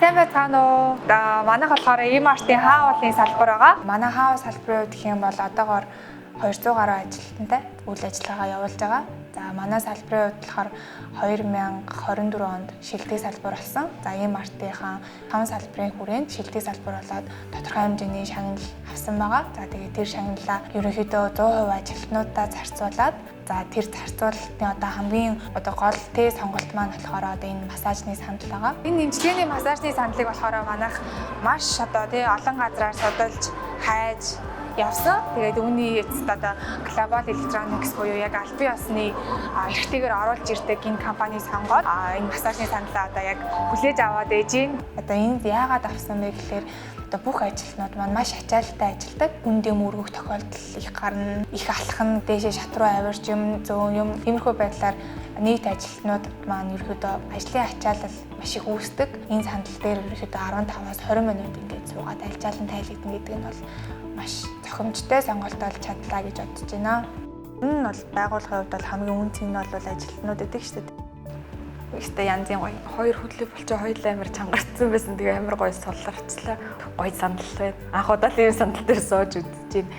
сайн байцгаана уу? Манайх болохоор E-Mart-ийн хаавлын салбар байгаа. Манай хаав салбарын хувьд гэх юм бол одоогоор 200 гаруй ажилтнтай үйл ажиллагаа явуулж байгаа. За манай салбарын хувьд болохоор 2024 онд шилдэг салбар болсон. За E-Mart-ийн 5 салбарын хүрээнд шилдэг салбар болоод тодорхой хэмжээний шагнал авсан байгаа. За тэгээд тэр шагналаа ерөнхийдөө 100% ажилтнуудаа зарцуулаад тэр зарцуулалтын хамгийн гол сонголт маань болохоор энэ массажны сандал байгаа. Энэ эмчилгээний массажны сандлыг болохоор манайх маш олон газраар судалж, хайж явсан. Тэгээд үүний эцэст Global Electronics буюу яг албан ёсны эрхтэйгээр оруулж ирдэг энэ компани сонгоод энэ массажны сандлаа яг хүлээж аваад ээж юм. Энд яагаад авсан бэ гэхээр бүх ажилтнууд маань маш ачаалттай ажилдаг. Үндэ мөргөх тохиолдол их гарна, их алхах, дээшээ шат руу авирч зөөн тиймэрхүү байдлаар нийт ажилтнууд маань ерөөдөө ажлын ачаалал маш их үүсдэг. Энэ сандал дээр ерөөдөө 15-аас 20 минут ингээд суугаад альжаалан тайлгдана гэдэг нь бол маш зохимжтой сонголт болж чадлаа гэж бодож байна. Энэ нь бол байгууллагын хувьд бол хамгийн үнэтэй нь бол ажилтнууд гэдэг шүү дээ. Ихтэй янзын гоё. Хоёр хөдлөв болчоо хоёулаа амар чангарцсан байсан. Тэгээ амар гоё сулларчлаа. Гоё сандал байна. Анх удаа л энэ сандал дээр сууж үзэж байна.